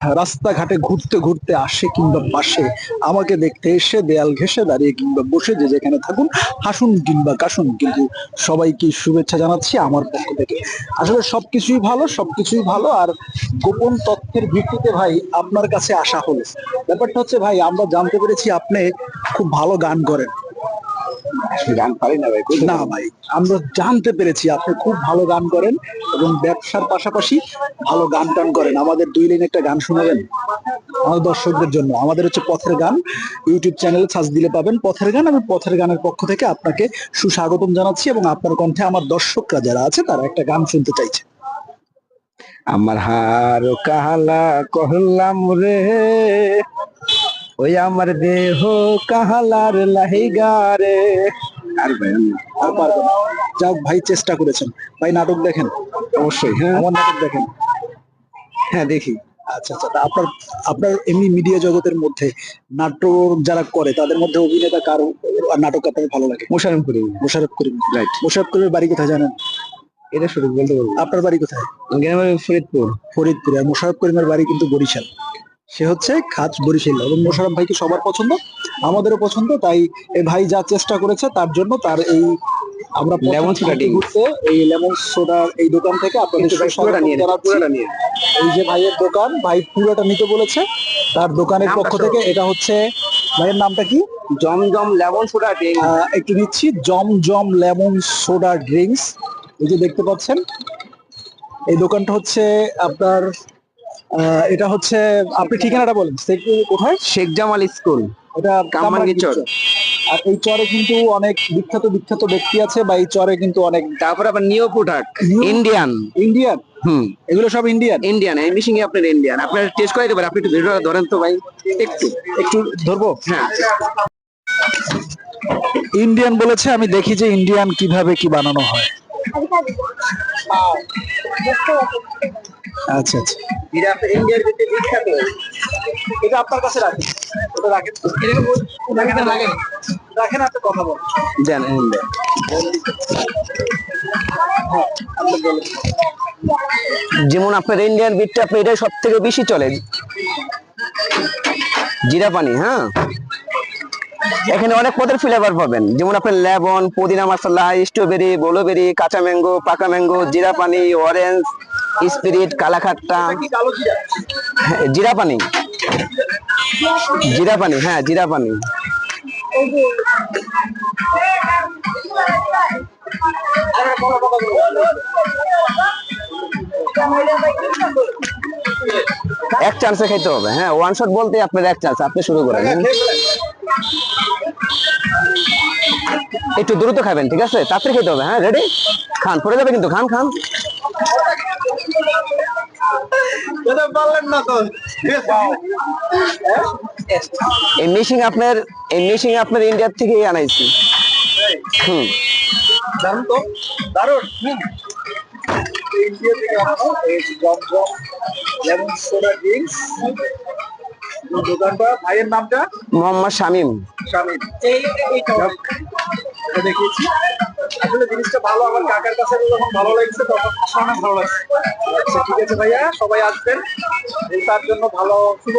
রাস্তাঘাটে ঘুরতে ঘুরতে আসে কিংবা পাশে আমাকে দেখতে এসে দেয়াল ঘেঁষে দাঁড়িয়ে কিংবা বসে যে যেখানে থাকুন, হাসুন কিংবা কাশুন, কিন্তু সবাইকে শুভেচ্ছা জানাচ্ছি আমার পক্ষ থেকে। আসলে সবকিছুই ভালো। আর গোপন তথ্যের ভিত্তিতে ভাই আপনার কাছে আসা হলো। ব্যাপারটা হচ্ছে ভাই, আমরা জানতে পেরেছি আপনি খুব ভালো গান করেন। গান পারি না ভাই, না ভাই, আমরা জানতে পেরেছি আপনি খুব ভালো গান করেন এবং ব্যবসার পাশাপাশি ভালো গান টান করেন। আমাদের 2 লাইন একটা গান শোনাবেন আমাদের দর্শকদের জন্য? আমাদের হচ্ছে পথের গান, ইউটিউব চ্যানেলে সার্চ দিলে পাবেন পথের গান। আমি পথের গানের পক্ষ থেকে আপনাকে সুস্বাগতম জানাচ্ছি এবং আপনার কণ্ঠে আমার দর্শকরা যারা আছে তারা একটা গান শুনতে চাইছে। আমার হার কাহালা কহলাম রে, ওই আমার দেহ কাহালার লাহিগা রে। আর ভাই আর পারবেন না। যাক ভাই, চেষ্টা করেছেন। ভাই নাটক দেখেন? অবশ্যই। হ্যাঁ আমার নাটক দেখেন? হ্যাঁ দেখি। আচ্ছা আচ্ছা, তা আপনার আপনার এমনি মিডিয়া জগতের মধ্যে নাটক যারা করে তাদের মধ্যে অভিনেতা কার নাটক আপনার ভালো লাগে? মোশাররফ করিম। মোশাররফ করিম, রাইট। মোশাররফ করিমের বাড়ি কোথায় জানেন? এটা সঠিক বলতে পারবো। আপনার বাড়ি কোথায়? গ্রামের ফরিদপুর। ফরিদপুরে। আর মোশাররফ করিমের বাড়ি কিন্তু বরিশাল। সে হচ্ছে খাস বরিশাল এবং মোশাররফ ভাইকে সবার পছন্দ, আমাদেরও পছন্দ। তাই এই ভাই যা চেষ্টা করেছে তার জন্য তার এই আমরা লেমন সোডা ঘুরতে এই লেমন সোডার এই দোকান থেকে আপনাদের পুরোটা নিয়ে এই যে ভাইয়ের দোকান, ভাই পুরোটা নিতে বলেছে। তার দোকানের পক্ষ থেকে এটা হচ্ছে, ভাইয়ের নামটা কি? জমজম লেমন সোডা ড্রিঙ্ক। একটু নিচ্ছি, জমজম লেমন সোডা ড্রিঙ্কস। এই যে দেখতে পাচ্ছেন, এই দোকানটা হচ্ছে আপনার এটা হচ্ছে, আপনি ঠিকানাটা বলেন কোথায়? শেখ জামাল স্কুল, এটা কামরাঙ্গী চর। আর এই চরে কিন্তু অনেক বিখ্যাত বিখ্যাত ব্যক্তি আছে, বা এই চরে কিন্তু অনেক, তারপরে আবার নিউ প্রোডাক্ট ইন্ডিয়ান। ইন্ডিয়ান, এগুলো সব ইন্ডিয়ান। এই মিশিং এ আপনার ইন্ডিয়ান, আপনার টেস্ট করে দিতে পারেন। আপনি একটু ভিডিওটা ধরেন তো ভাই, একটু একটু ধরবো? হ্যাঁ। ইন্ডিয়ান বলেছে, আমি দেখি যে ইন্ডিয়ান কিভাবে কি বানানো হয়। আচ্ছা আচ্ছা, এটা আপনার ইন্ডিয়ার ভিতরে বিখ্যাত। এটা আপনার কাছে রাখেন, এটা রাখেন, রাখেন আপনি কথা বলেন। দেন যেমন আপনার ইন্ডিয়ান বিটটা আপনার এটাই সব থেকে বেশি চলে, জিরা পানি। হ্যাঁ, এখানে অনেক পদের ফ্লেভার পাবেন, যেমন আপনার লেমন, পুদিনা মশলা, স্ট্রবেরি, ব্লুবেরি, কাঁচা ম্যাঙ্গো, পাকা ম্যাঙ্গো, জিরা পানি, অরেঞ্জ, স্পিরিট, কালা খাট্টা। জিরা পানি, জিরা পানি, হ্যাঁ জিরা পানি। এক চান্সে খেতে হবে। হ্যাঁ, ওয়ান শট বলতে আপনার এক চান্স, আপনি শুরু করেন। একটু দ্রুত খাবেন, ঠিক আছে? তাড়াতাড়ি খেতে হবে। হ্যাঁ, রেডি? খান, পড়ে যাবে কিন্তু, খান খান। এই মিশিং আপনার ইন্ডিয়ার থেকে আনাইছি। দারুণ তো, দারুণ। ইন্ডিয়া থেকে আনানো এই জমজম লেমন সোডা ড্রিঙ্কস। দোকানটা, ভাইয়ের নামটা? মোহাম্মদ শামীম। শামীম। দেখিয়েছি আসলে জিনিসটা ভালো, আমার কাকার কাছে যখন ভালো লাগছে তখন অনেক ভালো লাগছে। আচ্ছা ঠিক আছে ভাইয়া, সবাই আসবেন, তার জন্য ভালো শুভ